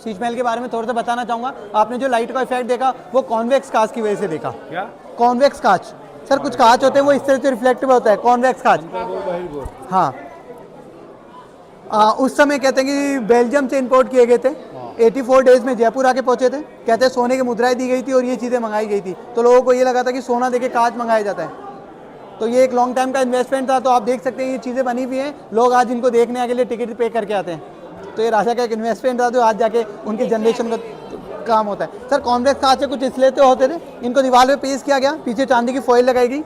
शीश महल के बारे में थोड़ा सा बताना चाहूँगा। आपने जो लाइट का इफेक्ट देखा वो कॉन्वेक्स कांच की वजह से देखा। क्या कॉन्वेक्स कांच सर, कुछ कांच होते हैं वो इस तरह से रिफ्लेक्टिव होता है, कॉन्वेक्स कांच। हाँ उस समय कहते हैं कि बेल्जियम से इंपोर्ट किए गए थे, 84 डेज में जयपुर आके पहुंचे थे। कहते हैं सोने की मुद्राएं दी गई थी और ये चीज़ें मंगाई गई थी, तो लोगों को ये लगा था कि सोना देके कांच मंगाया जाता है, तो ये एक लॉन्ग टाइम का इन्वेस्टमेंट था। तो आप देख सकते हैं ये चीज़ें बनी हुई हैं, लोग आज इनको देखने के लिए टिकट पे करके आते हैं। तो ये राजा का एक इन्वेस्टमेंट था जो आज जाके उनकी जनरेशन का काम होता है। सर कॉन्वेक्स कांच से कुछ इसलिए तो होते थे, इनको दीवार पे पेश किया गया, पीछे चांदी की फॉइल लगाई गई,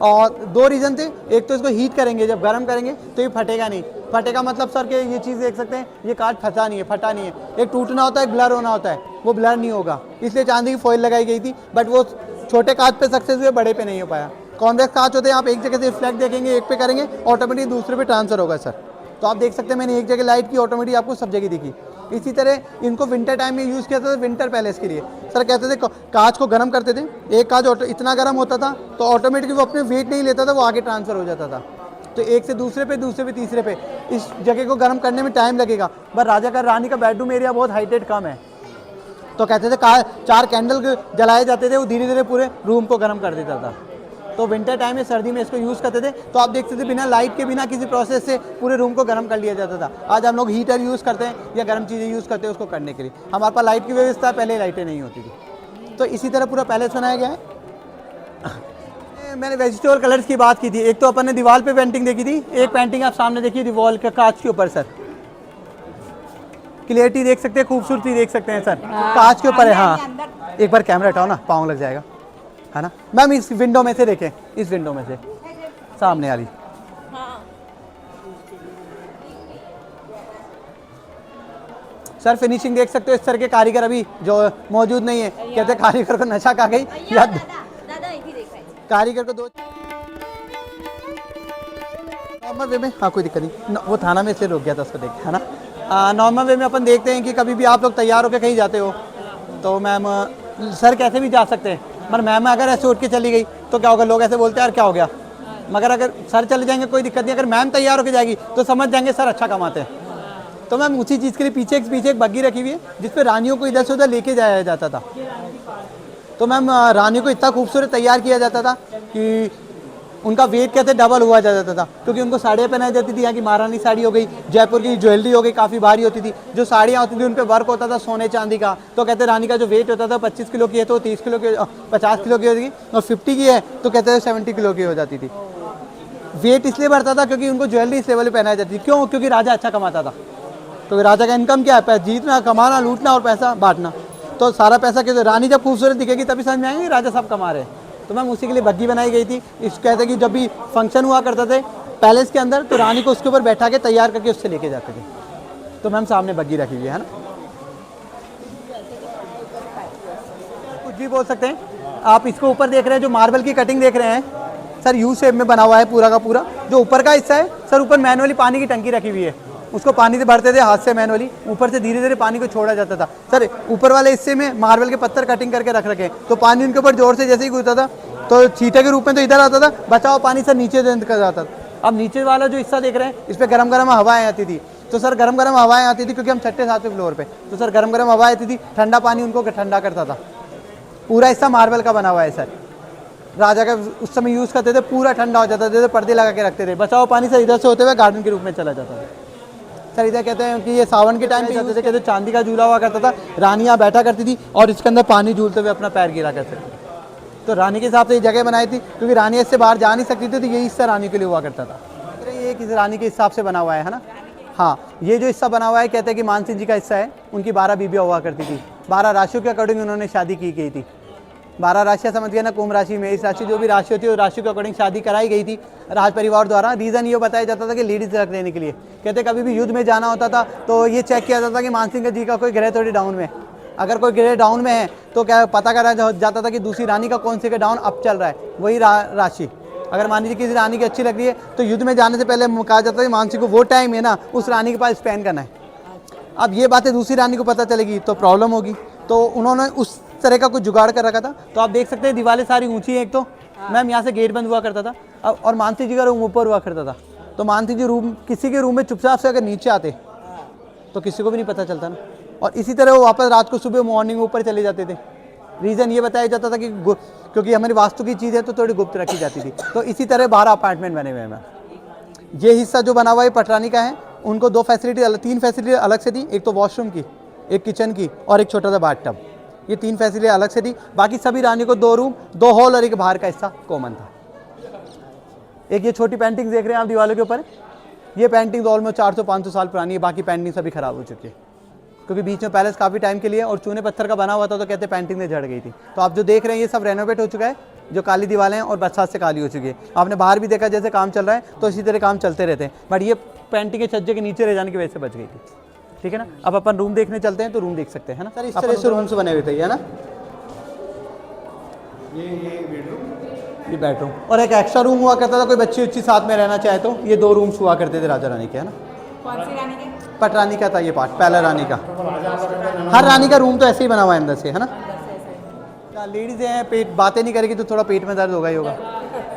और 2 रीज़न थे। एक तो इसको हीट करेंगे, जब गर्म करेंगे तो ये फटेगा नहीं। फटेगा मतलब सर के ये चीज़ देख सकते हैं, ये कांच फटा नहीं है। एक टूटना होता है, एक ब्लर होना होता है, वो ब्लर नहीं होगा, इसलिए चांदी की फॉइल लगाई गई थी। बट वो छोटे कांच पे सक्सेस हुए, बड़े पे नहीं हो पाया। कॉन्वेक्स कांच होते हैं, आप एक जगह से रिफ्लेक्ट देखेंगे, एक पे करेंगे ऑटोमेटिक दूसरे पे ट्रांसफर होगा सर। तो आप देख सकते हैं मैंने एक जगह लाइट की, ऑटोमेटिक आपको सब जगह दिखी। इसी तरह इनको विंटर टाइम में यूज़ किया था, विंटर पैलेस के लिए। सर कहते थे कांच को गर्म करते थे, एक कांच इतना गर्म होता था तो ऑटोमेटिकली वो अपने वेट नहीं लेता था, वो आगे ट्रांसफ़र हो जाता था। तो एक से दूसरे पे, दूसरे पे तीसरे पे, इस जगह को गर्म करने में टाइम लगेगा। पर राजा का रानी का बेडरूम एरिया बहुत हाइटेड कम है, तो कहते थे 4 कैंडल जलाए जाते थे, वो धीरे धीरे पूरे रूम को गर्म कर देता था। तो विंटर टाइम में सर्दी में इसको यूज़ करते थे। तो आप देख सकते थे बिना लाइट के, बिना किसी प्रोसेस से पूरे रूम को गर्म कर लिया जाता था। आज हम लोग हीटर यूज़ करते हैं या गर्म चीज़ें यूज़ करते हैं उसको करने के लिए। हमारे पास लाइट की व्यवस्था, पहले लाइटें नहीं होती थी। तो इसी तरह पूरा पैलेस बनाया गया है। मैंने वेजिटेबल कलर्स की बात की थी। एक तो अपन ने दीवार पे पेंटिंग देखी थी, एक पेंटिंग आप सामने देखिए दीवार के कांच के ऊपर सर। क्लियरिटी देख सकते हैं, खूबसूरती देख सकते हैं सर, कांच के ऊपर है। हाँ, एक बार कैमरा हटाओ ना, पाँव लग जाएगा, है ना मैम। इस विंडो में से देखें, इस विंडो में से सामने वाली। सर फिनिशिंग देख सकते हो। इस तरह के कारीगर अभी जो मौजूद नहीं है। कहते कारीगर को नशा खा गई या कारीगर को दो नॉर्मल वे में। हाँ कोई दिक्कत नहीं, वो थाना में इसलिए रोक गया था उसको देख, है ना। नॉर्मल वे में अपन देखते हैं कि कभी भी आप लोग तैयार होकर कहीं जाते हो तो मैम सर कैसे भी जा सकते हैं, मगर मैम अगर ऐसे उठ के चली गई तो क्या होगा, लोग ऐसे बोलते हैं यार क्या हो गया। मगर अगर सर चले जाएंगे कोई दिक्कत नहीं, अगर मैम तैयार होकर जाएगी तो समझ जाएंगे सर अच्छा कमाते हैं। तो मैम उसी चीज़ के लिए पीछे एक बग्गी रखी हुई है जिसपे रानियों को इधर से उधर लेके जाया जाता था। तो मैम रानियों को इतना खूबसूरत तैयार किया जाता था कि उनका वेट कहते डबल हुआ जाता था, क्योंकि उनको साड़ियाँ पहनाई जाती थी। यहाँ की महारानी साड़ी हो गई, जयपुर की ज्वेलरी हो गई, काफ़ी भारी होती थी। जो साड़ियाँ होती थी उन पर वर्क होता था सोने चांदी का। तो कहते रानी का जो वेट होता था 25 किलो की है तो 30 किलो की, 50 किलो की होगी, और 50 की है तो कहते थे 70 किलो की हो जाती थी। वेट इसलिए बढ़ता था क्योंकि उनको ज्वेलरी इस लेवल पर पहनाई जाती थी। क्यों? क्योंकि राजा अच्छा कमाता था। तो राजा का इनकम क्या है? जीतना, कमाना, लूटना और पैसा बांटना। तो सारा पैसा कैसे, रानी जब खूबसूरत दिखेगी तभी समझ में आएंगे राजा सब कमा रहे हैं। तो मैम उसी के लिए बग्गी बनाई गई थी। इस कहते कि जब भी फंक्शन हुआ करते थे पैलेस के अंदर तो रानी को उसके ऊपर बैठा के तैयार करके उससे लेके जाते थे। तो मैम सामने बग्गी रखी हुई है ना, कुछ भी बोल सकते हैं आप। इसको ऊपर देख रहे हैं जो मार्बल की कटिंग देख रहे हैं सर, यू शेप में बना हुआ है पूरा का पूरा। जो ऊपर का हिस्सा है सर, ऊपर मैनुअली पानी की टंकी रखी हुई है, उसको पानी से भरते थे हाथ से मैनुअली, ऊपर से धीरे धीरे पानी को छोड़ा जाता था। सर ऊपर वाले हिस्से में मार्बल के पत्थर कटिंग करके रख रखे, तो पानी उनके ऊपर जोर से जैसे ही गुजरता था तो छींटे के रूप में तो इधर आता था, बचा हुआ पानी सर नीचे कर जाता था। अब नीचे वाला जो हिस्सा देख रहे हैं इस पर गर्म गर्म हवाएं आती थी। तो सर गर्म गर्म हवाएं आती थी क्योंकि हम 6ठे 7वें फ्लोर पे, तो सर गर्म गर्म हवा आती थी, ठंडा पानी उनको ठंडा करता था। पूरा हिस्सा मार्बल का बना हुआ है सर, राजा का उस समय यूज़ करते थे, पूरा ठंडा हो जाता था, जैसे पर्दे लगा के रखते थे। बचा हुआ पानी सर इधर से होते हुए गार्डन के रूप में चला जाता था। सर इधर कहते हैं कि ये सावन के टाइम पे जाते थे, कहते चांदी का झूला हुआ करता था, रानी यहाँ बैठा करती थी और इसके अंदर पानी झूलते हुए अपना पैर गिरा करते थे। तो रानी के हिसाब से ये जगह बनाई थी क्योंकि रानी इससे बाहर जा नहीं सकती थी, तो यही हिस्सा रानी के लिए हुआ करता था। ये किसी रानी के हिसाब से बना हुआ है ना। हाँ, ये जो हिस्सा बना हुआ है कहते हैं कि मान सिंह जी का हिस्सा है, उनकी 12 बीबियाँ हुआ करती थी। 12 राशियों के अकॉर्डिंग उन्होंने शादी की गई थी। 12 राशियाँ समझ गए ना, कुंभ राशि में इस राशि जो भी राशि होती है उस राशि के अकॉर्डिंग शादी कराई गई थी राज परिवार द्वारा। रीज़न ये बताया जाता था कि लेडीज रख देने के लिए। कहते कभी भी युद्ध में जाना होता था तो ये चेक किया जाता था कि मानसिंह जी का कोई ग्रह थोड़ी डाउन में, अगर कोई ग्रह डाउन में है तो क्या पता करा जाता था कि दूसरी रानी का कौन से का डाउन अप चल रहा है, वही राशि। अगर मान लीजिए किसी रानी की अच्छी लग रही है तो युद्ध में जाने से पहले कहा जाता है कि मानसिंह को वो टाइम है ना उस रानी के पास स्पेंड करना है। अब ये बातें दूसरी रानी को पता चलेगी तो प्रॉब्लम होगी, तो उन्होंने उस तरह का कुछ जुगाड़ कर रखा था। तो आप देख सकते हैं दीवारें सारी ऊंची हैं। एक तो मैम यहाँ से गेट बंद हुआ करता था और मानसिंह जी का रूम ऊपर हुआ करता था। तो मानसिंह जी रूम किसी के रूम में चुपचाप से अगर नीचे आते तो किसी को भी नहीं पता चलता ना, और इसी तरह वो वापस रात को सुबह मॉर्निंग ऊपर चले जाते थे। रीज़न ये बताया जाता था कि क्योंकि हमारी वास्तु की चीज़ है तो थोड़ी गुप्त रखी जाती थी। तो इसी तरह 12 अपार्टमेंट बने हुए हैं मैम। ये हिस्सा जो बना हुआ है पटरानी का है, उनको 2 फैसिलिटी 3 फैसिलिटी अलग से थी, एक तो वॉशरूम की, एक किचन की और एक छोटा सा बाथटब। ये 3 फैसिलिटी अलग से थी। बाकी सभी रानी को 2 रूम, 2 हॉल और एक बाहर का हिस्सा कॉमन था। एक ये छोटी पेंटिंग देख रहे हैं आप दीवारों के ऊपर, ये पेंटिंग ऑलमोस्ट 400-500 साल पुरानी है। बाकी पेंटिंग सभी खराब हो चुकी है क्योंकि बीच में पैलेस काफ़ी टाइम के लिए और चूने पत्थर का बना हुआ था, तो कहते पेंटिंग में झड़ गई थी। तो आप जो देख रहे हैं ये सब रेनोवेट हो चुका है, जो काली दीवारें हैं और बरसात से काली हो चुकी है। आपने बाहर भी देखा जैसे काम चल रहा है, तो इसी तरह काम चलते रहते हैं। बट ये पेंटिंग के छज्जे के नीचे रह जाने की वजह से बच गई थी। ठीक है ना। अब अपन रूम देखने चलते हैं तो रूम देख सकते हैं ना सर। इस तरह से रूम्स बने हुए थे, है ना। ये बेडरूम और एक एक्स्ट्रा रूम हुआ करता था, कोई बच्ची उच्ची साथ में रहना चाहे तो ये 2 रूम्स हुआ करते थे राजा रानी के, है ना। कौन सी रानी के? पटरानी का था ये पार्ट, पहला रानी का। हर रानी का रूम तो ऐसे ही बना हुआ है अंदर से, है ना। लेडीज़ हैं, पेट बातें नहीं करेगी तो थोड़ा पेट में दर्द होगा ही होगा।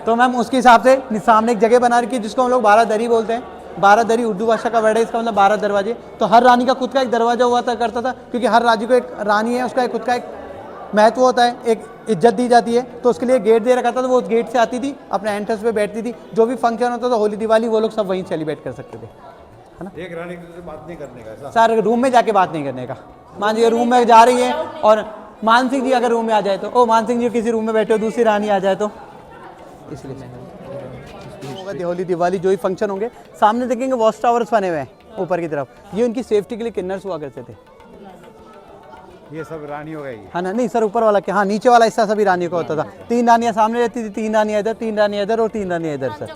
तो मैम उसके हिसाब से सामने एक जगह बना रखी है जिसको हम लोग 12 दरी बोलते हैं। 12 दरी उर्दू भाषा का वर्ड है, इसका मतलब 12 दरवाजे। तो हर रानी का खुद का एक दरवाजा हुआ था करता था, क्योंकि हर राज्य को एक रानी है उसका एक खुद का एक महत्व होता है, एक इज्जत दी जाती है, तो उसके लिए गेट दे रखा था, तो वो उस गेट से आती थी, अपने एंट्रेंस पे बैठती थी, जो भी फंक्शन होता था होली दिवाली वो लोग सब वहीं सेलिब्रेट कर सकते थे। एक रानी से बात नहीं करने का ऐसा? सर रूम में जाके बात नहीं करने का, मान लीजिए रूम में जा रही है और मान सिंह जी अगर रूम में आ जाए तो, ओ मान सिंह जी किसी रूम में बैठे हो, दूसरी रानी आ जाए तो, इसलिए होगा होली दिवाली जो भी फंक्शन होंगे, सामने देखेंगे वॉच टावर्स बने हुए हैं ऊपर की तरफ, ये उनकी सेफ्टी के लिए किन्नर्स हुआ करते थे। ये सब रानी हो गई हाँ ना, नहीं सर ऊपर वाला क्या, हाँ नीचे वाला हिस्सा सभी रानी का होता था, 3 रानियाँ सामने रहती थी, 3 रानियाँ इधर, 3 रानियाँ इधर और 3 रानियाँ इधर सर,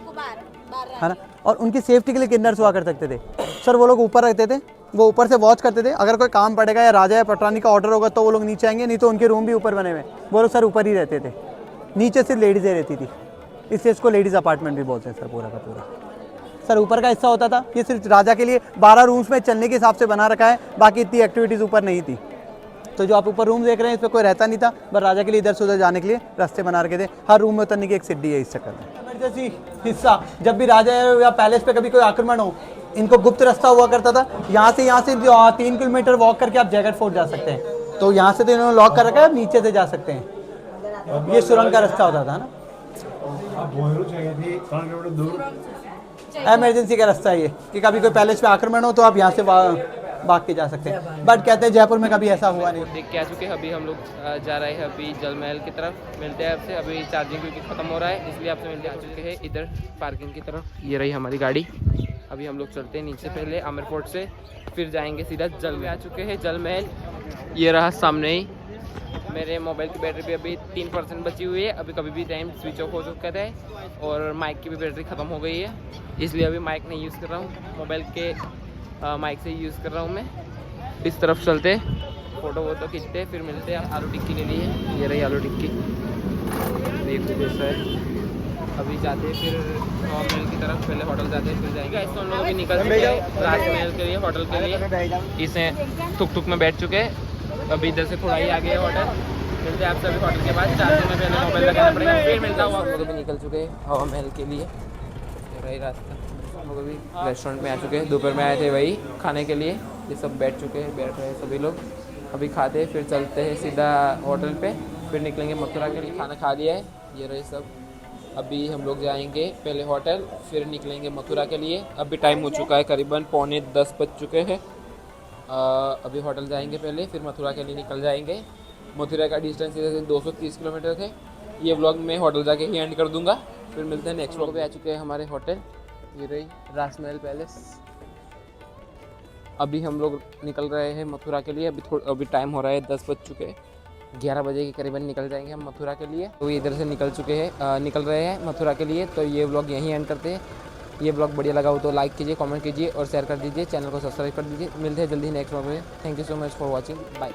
है ना। और उनकी सेफ्टी के लिए किन्नर्स हुआ कर सकते थे सर, वो लोग ऊपर रहते थे, वो ऊपर से वॉच करते थे, अगर कोई काम पड़ेगा या राजा या पटरानी का ऑर्डर होगा तो वो लोग नीचे आएंगे, नहीं तो उनके रूम भी ऊपर बने हुए, वो लोग सर ऊपर ही रहते थे, नीचे सिर्फ लेडीज़ें रहती थी, इसलिए इसको लेडीज़ अपार्टमेंट भी बोलते हैं सर पूरा का पूरा। सर ऊपर का हिस्सा होता था, ये सिर्फ राजा के लिए 12 रूम्स में चलने के हिसाब से बना रखा है, बाकी इतनी एक्टिविटीज़ ऊपर नहीं थी। तो जो आप ऊपर रूम देख रहे हैं इस पर कोई रहता नहीं था, बस राजा के लिए इधर से उधर जाने के लिए रास्ते बना रखे थे, हर रूम में उतरने की एक सीढ़ी है इस चक्कर में। इमरजेंसी हिस्सा, जब भी राजा या पैलेस पे कभी कोई आक्रमण हो, इनको गुप्त रास्ता हुआ करता था, यहाँ से 3 किलोमीटर वॉक करके आप जैकेट फोर्ट जा सकते हैं, तो यहाँ से तो इन्होंने लॉक कर रखा है, नीचे से जा सकते हैं, ये सुरंग का रास्ता होता था ना, इमरजेंसी का रास्ता है ये, कि कभी कोई पैलेस पे आक्रमण हो तो आप यहाँ से भाग के जा सकते हैं, बट कहते हैं जयपुर में कभी ऐसा हुआ नहीं। देख के आ चुके हैं, अभी हम लोग जा रहे हैं अभी जल महल की तरफ, मिलते हैं आपसे, अभी चार्जिंग क्योंकि ख़त्म हो रहा है इसलिए आपसे मिलते आ चुके हैं इधर पार्किंग की तरफ। ये रही हमारी गाड़ी, अभी हम लोग चलते हैं नीचे, पहले आमिर फोर्ट से फिर जाएंगे सीधा जल में। आ चुके हैं जल महल, ये रहा सामने ही। मेरे मोबाइल की बैटरी भी अभी 3% बची हुई है, अभी कभी भी टाइम स्विच ऑफ हो चुका है, और माइक की भी बैटरी ख़त्म हो गई है, इसलिए अभी माइक नहीं यूज़ कर रहा हूँ, मोबाइल के माइक से ही यूज़ कर रहा हूँ मैं। इस तरफ चलते, फ़ोटो वोटो खींचते, फिर मिलते हैं। आलू टिक्की ले लिए, ये रही आलू टिक्की, देख जैसा है। अभी जाते हैं फिर महल की तरफ, पहले होटल जाते हैं फिर जाएंगे। ऐसे हम लोग अभी निकल चुके हैं राजमहल के लिए, होटल के लिए, इसे टुक में बैठ चुके हैं, अभी इधर से थोड़ा ही आगे है होटल, मिलते हैं आपसे अभी होटल के बाद। चार्जिंग में पहले मोबाइल लगाना पड़ेगा, फिर मिलता हूँ। हम लोग अभी निकल चुके हैं हवा महल के लिए, रही रास्ता। हम लोग अभी रेस्टोरेंट में आ चुके हैं, दोपहर में आए थे वही खाने के लिए, ये सब बैठ चुके हैं, बैठ रहे हैं सभी लोग, अभी खाते हैं फिर चलते हैं सीधा होटल पे, फिर निकलेंगे मथुरा के लिए। खाना खा लिया है, ये रहे सब, अभी हम लोग जाएंगे पहले होटल, फिर निकलेंगे मथुरा के लिए। अभी टाइम हो चुका है करीबन 9:45 बज चुके हैं। अभी होटल जाएंगे पहले, फिर मथुरा के लिए निकल जाएंगे। मथुरा का डिस्टेंस इधर से 230 किलोमीटर थे। ये व्लॉग मैं होटल जाके ही एंड कर दूंगा, फिर मिलते हैं नेक्स्ट व्लॉग पे। आ चुके हैं हमारे होटल, ये रही राजमहल पैलेस। अभी हम लोग निकल रहे हैं मथुरा के लिए, अभी टाइम हो रहा है 10 बज चुके हैं, 11 बजे के करीबन निकल जाएंगे हम मथुरा के लिए। तो इधर से निकल रहे हैं मथुरा के लिए। तो ये व्लॉग यहीं एंड करते हैं। ये ब्लॉग बढ़िया लगा हो तो लाइक कीजिए, कमेंट कीजिए और शेयर कर दीजिए, चैनल को सब्सक्राइब कर दीजिए। मिलते हैं जल्दी नेक्स्ट व्लॉग में। Thank you so much for watching, bye.